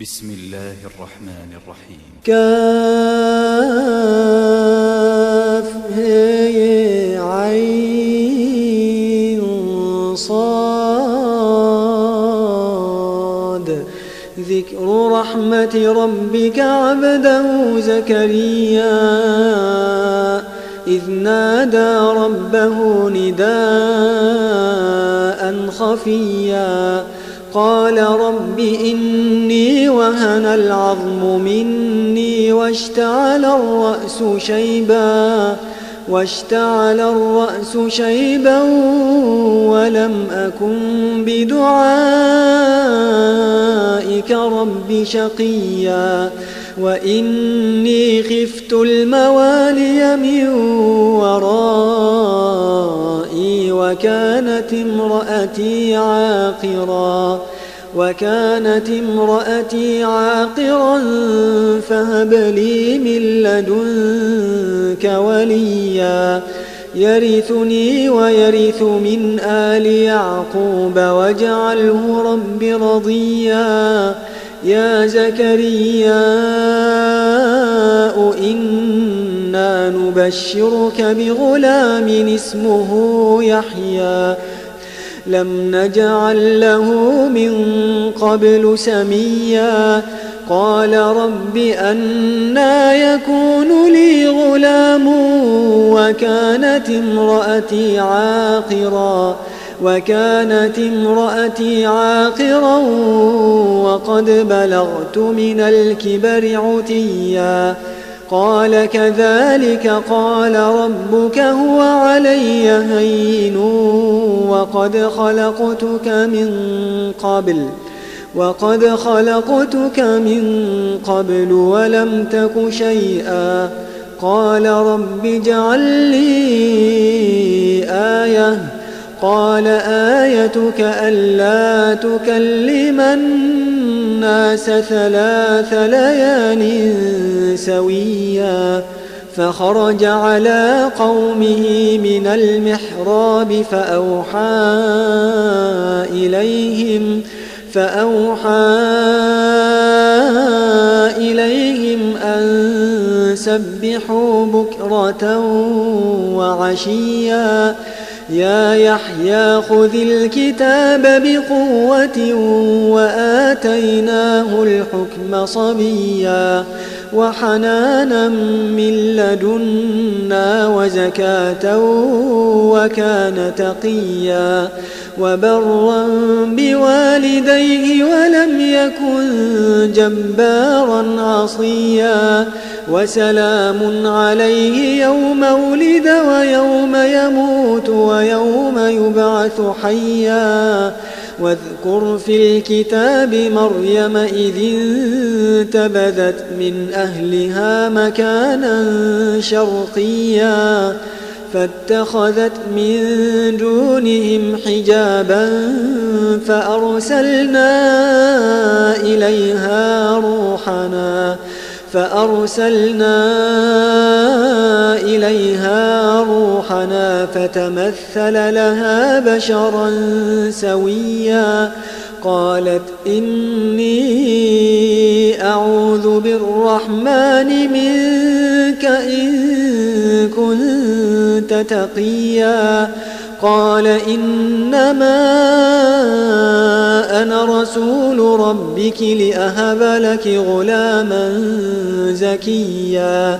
بسم الله الرحمن الرحيم. عين صاد. ذكر رحمة ربك عبده زكريا إذ نادى ربه نداء خفيا قال رب إني وهن العظم مني واشتعل الرأس شيبا ولم أكن بدعائك رب شقيا وإني خفت الموالي من ورائي وكانت امرأتي عاقرا فهب لي من لدنك وليا يرثني ويرث من آل يعقوب واجعله رب رضيا يا زكريا إنا نبشرك بغلام اسمه يحيى لم نجعل له من قبل سميا قال رب أنى يكون لي غلام وكانت امرأتي عاقرا وقد بلغت من الكبر عتيا قال كذلك قال ربك هو علي هين وقد خلقتك من قبل ولم تك شيئا قال رب اجعل لي آية قال آيتك ألا تكلم الناس 3 ليال سويا فخرج على قومه من المحراب فأوحى إليهم أن سبحوا بكرة وعشيا يا يحيى خذ الكتاب بقوة وآتيناه الحكم صبيا وحنانا من لدنا وزكاة وكان تقيا وبرا بوالديه ولم يكن جبارا عصيا وسلام عليه يوم ولد ويوم يموت ويوم يبعث حيا واذكر في الكتاب مريم إذ انتبذت من أهلها مكانا شرقيا فاتخذت من دونهم حجابا فأرسلنا إليها روحنا فتمثل لها بشرا سويا قالت إني أعوذ بالرحمن منك إن كنت تقيا قال إنما أنا رسول ربك لأهب لك غلاما زكيا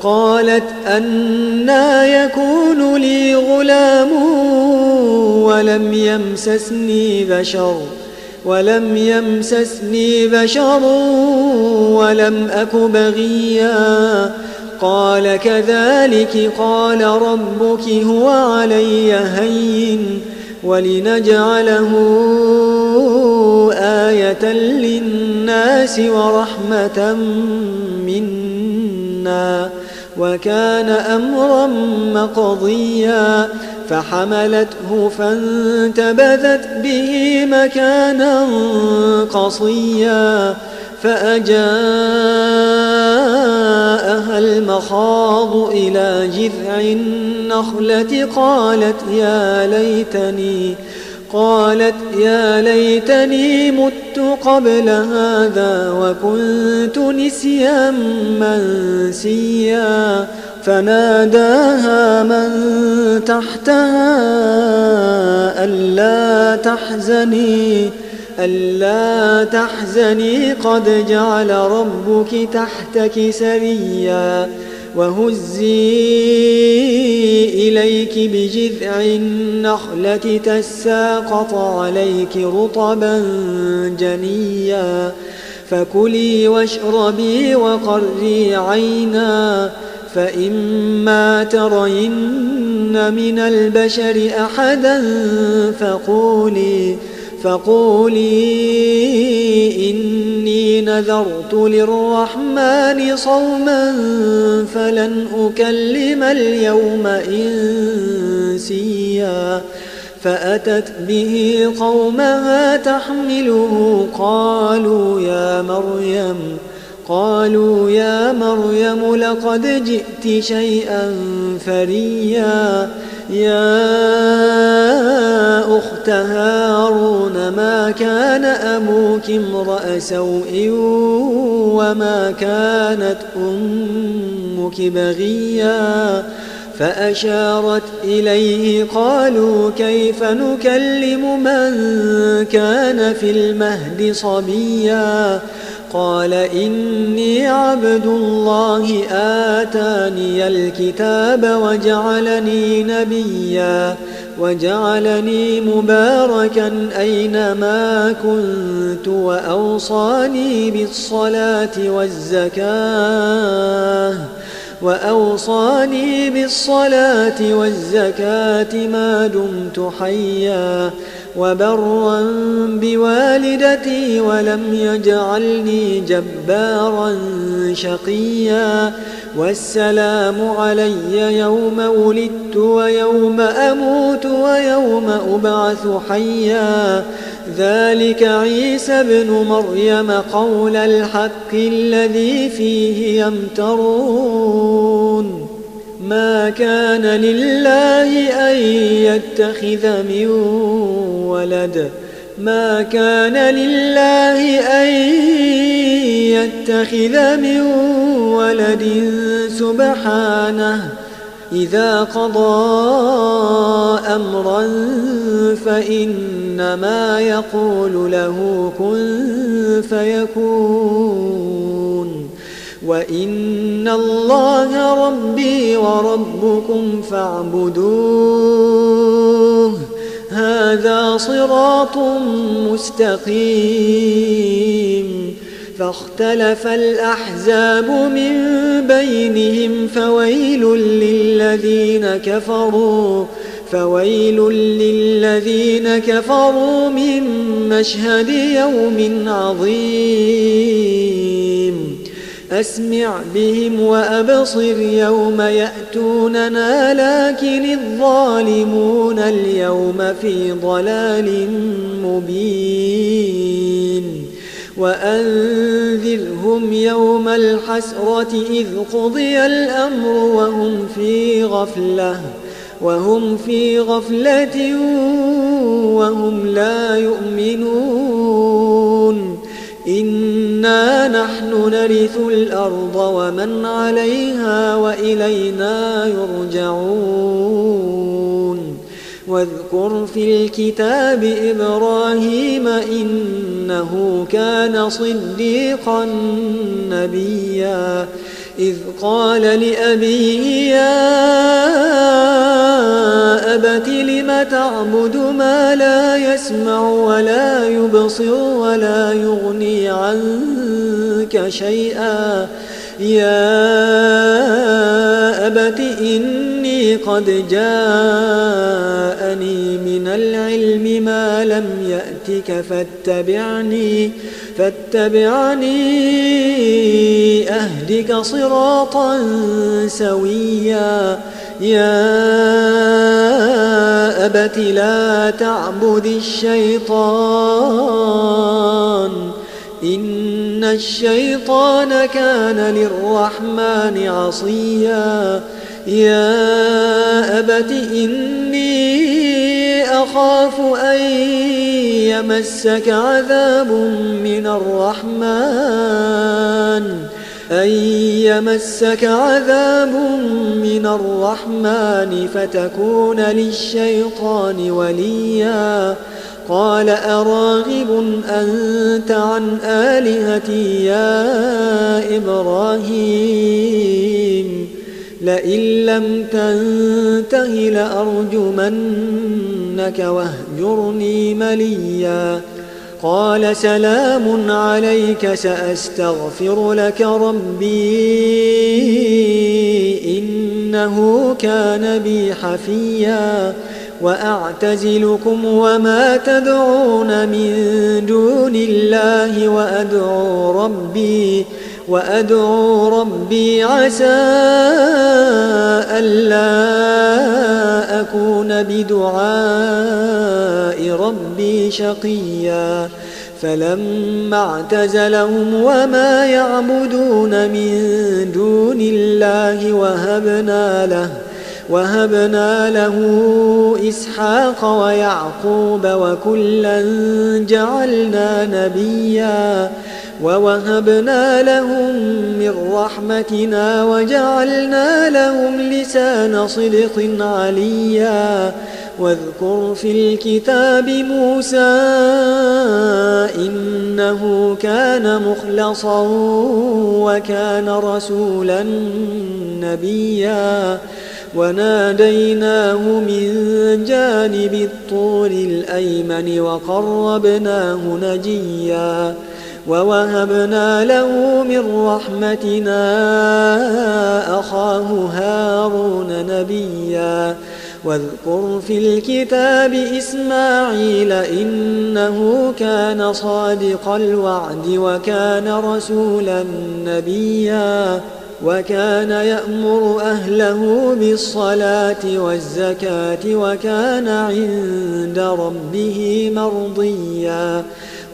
قالت أنى يكون لي غلام ولم يمسسني بشر ولم أك بغيا قال كذلك قال ربك هو علي هين ولنجعله آية للناس ورحمة منا وكان أمرا مقضيا فحملته فانتبذت به مكانا قصيا فأجاءها المخاض إلى جذع النخلة قالت يا ليتني مت قبل هذا وكنت نسيا منسيا فناداها من تحتها ألا تحزني قد جعل ربك تحتك سريا وهزي إليك بجذع النخلة تساقط عليك رطبا جنيا فكلي واشربي وقري عينا فإما ترين من البشر أحدا فقولي إني نذرت للرحمن صوما فلن أكلم اليوم إنسيا فأتت به قومها تحمله قالوا يا مريم لقد جئت شيئا فريا يا أخت هارون ما كان أبوك امرأ سوء وما كانت أمك بغيا فأشارت إليه قالوا كيف نكلم من كان في المهد صبيا قال إني عبد الله آتاني الكتاب وجعلني نبيا وجعلني مباركا أينما كنت وأوصاني بالصلاة والزكاة ما دمت حيا وبرا بوالدتي ولم يجعلني جبارا شقيا والسلام علي يوم ولدت ويوم أموت ويوم أبعث حيا ذلك عيسى ابن مريم قول الحق الذي فيه يمترون ما كان لله أن يتخذ من ولد سبحانه إذا قضى أمرا فإنما يقول له كن فيكون وإن الله ربي وربكم فاعبدوه هذا صراط مستقيم فاختلف الأحزاب من بينهم فويل للذين كفروا من مشهد يوم عظيم أسمع بهم وأبصر يوم يأتوننا لكن الظالمون اليوم في ضلال مبين وأنذرهم يوم الحسرة إذ قضي الأمر وهم في غفلة وهم لا يؤمنون إنا نحن نرث الأرض ومن عليها وإلينا يرجعون واذكر في الكتاب إبراهيم إنه كان صديقا نبيا إذ قال لأبيه يا أبت لم تعبد ما لا يسمع ولا يبصر ولا يغني عنك شيئا يا أبت إني قد جاءني من العلم ما لم يأتك فاتبعني أهدك صراطا سويا يا أبت لا تعبد الشيطان إن الشيطان كان للرحمن عصيا يا أبت إني أخاف أن يمسك عذاب من الرحمن فتكون للشيطان وليا قال أراغب أنت عن آلهتي يا إبراهيم لئن لم تنته لأرجمنك واهجرني مليا قال سلام عليك سأستغفر لك ربي إنه كان بي حفيا وأعتزلكم وما تدعون من دون الله وأدعو ربي عسى ألا أكون بدعاء ربي شقيا فلما اعتزلهم وما يعبدون من دون الله وهبنا له إسحاق ويعقوب وكلا جعلنا نبيا ووهبنا لهم من رحمتنا وجعلنا لهم لسان صدق عليا واذكر في الكتاب موسى إنه كان مخلصا وكان رسولا نبيا وناديناه من جانب الطور الأيمن وقربناه نجيا ووهبنا له من رحمتنا أخاه هارون نبيا واذكر في الكتاب إسماعيل إنه كان صادق الوعد وكان رسولا نبيا وكان يأمر أهله بالصلاة والزكاة وكان عند ربه مرضيا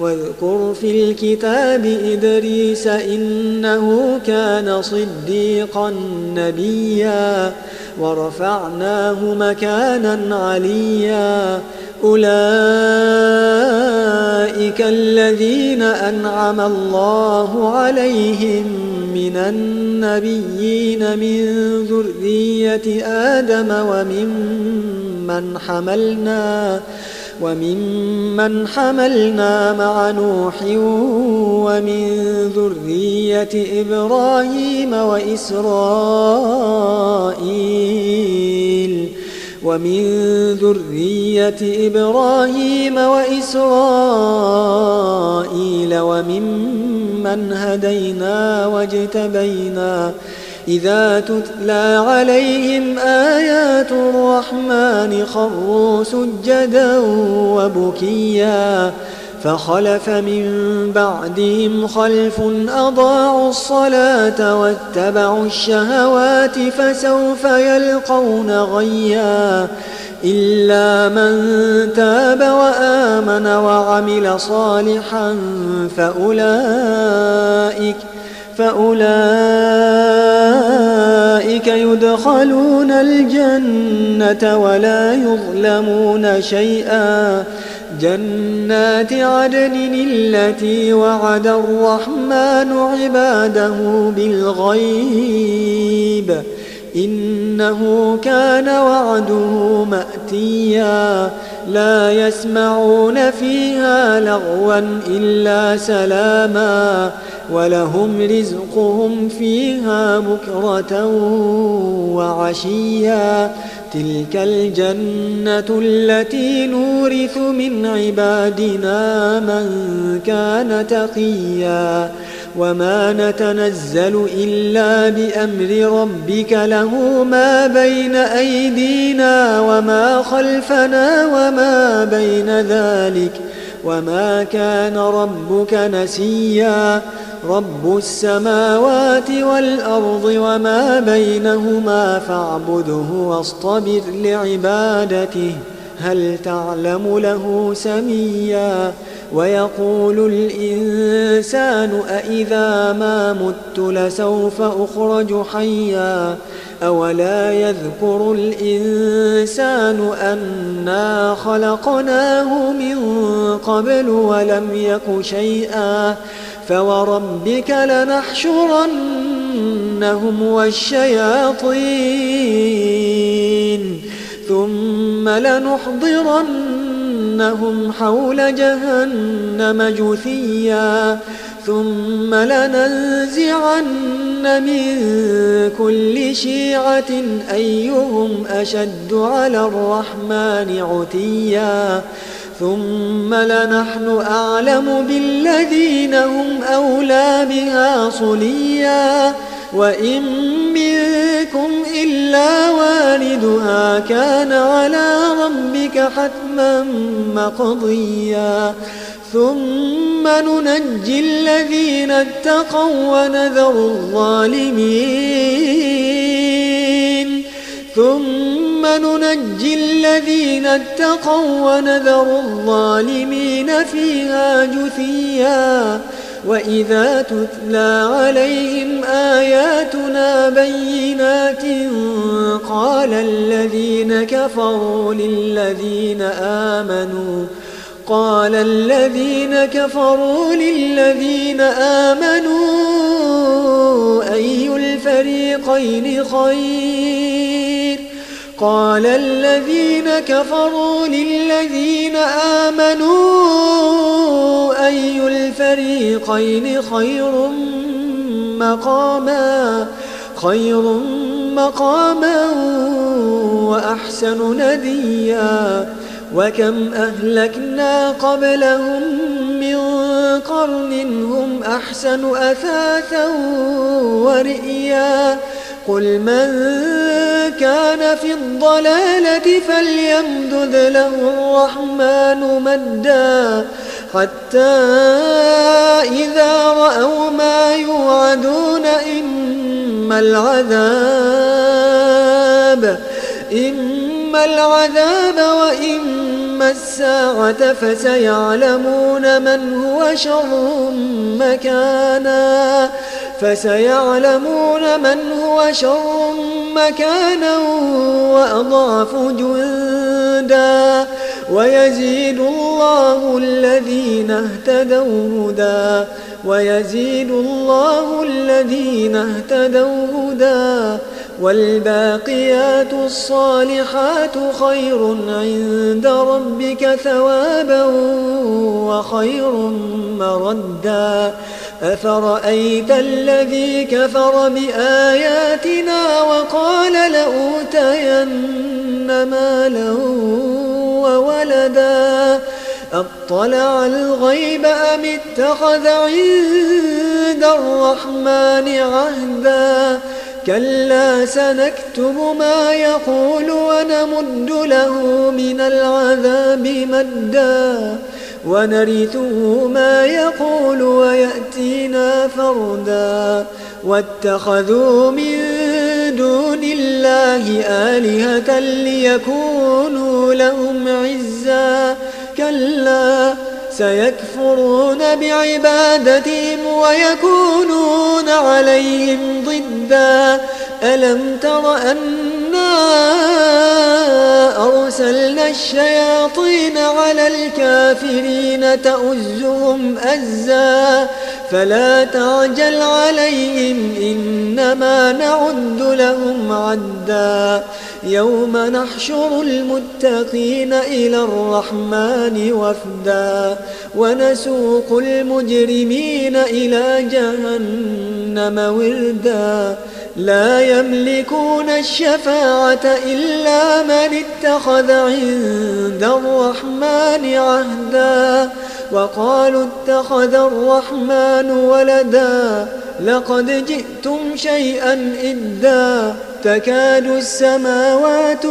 واذكر في الكتاب إدريس إنه كان صديقا نبيا ورفعناه مكانا عليا أولئك الذين أنعم الله عليهم من النبيين من ذرية آدم وممن حملنا مع نوح ومن ذرية إبراهيم وإسرائيل وممن هدينا واجتبينا إذا تتلى عليهم آيات الرحمن خروا سجدا وبكيا فخلف من بعدهم خلف أضاعوا الصلاة واتبعوا الشهوات فسوف يلقون غيا إلا من تاب وآمن وعمل صالحا فأولئك يدخلون الجنة ولا يظلمون شيئا جنات عدن التي وعد الرحمن عباده بالغيب إنه كان وعده مأتيا لا يسمعون فيها لغوا إلا سلاما ولهم رزقهم فيها بكرة وعشيا تلك الجنة التي نورث من عبادنا من كان تقيا وما نتنزل إلا بأمر ربك له ما بين أيدينا وما خلفنا وما بين ذلك وما كان ربك نسيا رب السماوات والأرض وما بينهما فاعبده واصطبر لعبادته هل تعلم له سميا ويقول الإنسان أإذا ما مت لسوف أخرج حيا أولا يذكر الإنسان أنا خلقناه من قبل ولم يك شيئا فوربك لنحشرنهم والشياطين ثم لنحضرنهم حول جهنم جثيا ثم لننزعن من كل شيعة أيهم أشد على الرحمن عتيا ثم لنحن أعلم بالذين هم أولى بها صليا وإن منكم إلا واردها كان على ربك حتما مقضيا ثم ننجي الذين اتقوا ونذر الظالمين ثم ننجي الذين اتقوا ونذر الظالمين فيها جثيا وإذا تتلى عليهم آياتنا بينات قال الذين كفروا للذين آمنوا أي الفريقين خير قال الذين كفروا للذين آمنوا أي الفريقين خير مقاما وأحسن نديا وكم أهلكنا قبلهم من قرن هم أحسن أثاثا ورئيا قل من كان في الضلالة فليمدد له الرحمن مدا حتى إذا رأوا ما يوعدون إما العذاب وإما الساعة فسيعلمون من هو شر مكانا وأضعف جندا ويزيد الله الذين اهتدوا هدى والباقيات الصالحات خير عند ربك ثوابا وخير مردا أفرأيت الذي كفر بآياتنا وقال لأوتين مالا وولدا أطلع الغيب أم اتخذ عند الرحمن عهدا كلا سنكتب ما يقول ونمد له من العذاب مدا ونرثه ما يقول ويأتينا فردا واتخذوا من دون الله آلهة ليكونوا لهم عزا كلا سيكفرون بعبادتهم ويكونون عليهم ضدا ألم تر أنا أرسلنا الشياطين على الكافرين تؤزهم أزا فلا تعجل عليهم إنما نعد لهم عدا يوم نحشر المتقين إلى الرحمن وفدا ونسوق المجرمين إلى جهنم وردا لا يملكون الشفاعة إلا من اتخذ عند الرحمن عهدا وقالوا اتخذ الرحمن ولدا لقد جئتم شيئا إدا تكاد السماوات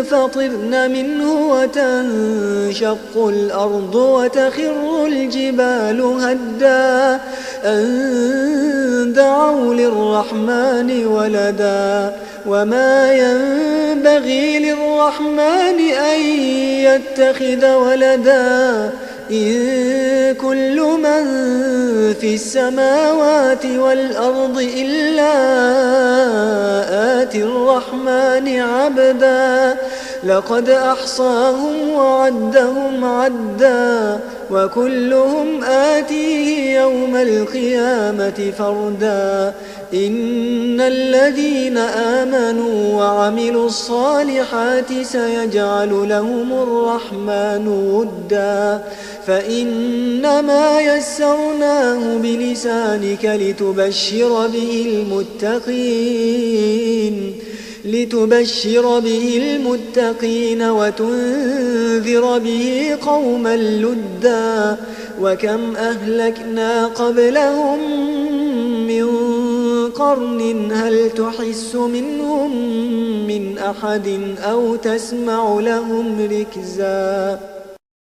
ينفطرن منه وتنشق الأرض وتخر الجبال هدا أن دعوا للرحمن ولدا وما ينبغي للرحمن أن يتخذ ولدا إن كل من في السماوات والأرض إلا آتي الرحمن عبدا لقد أحصاهم وعدهم عدا وكلهم آتيه يوم القيامة فردا إن الذين آمنوا وعملوا الصالحات سيجعل لهم الرحمن ودا فإنما يسرناه بلسانك لتبشر به المتقين وتنذر به قوما لدا وكم أهلكنا قبلهم من قرن هل تحس منهم من أحد أو تسمع لهم ركزا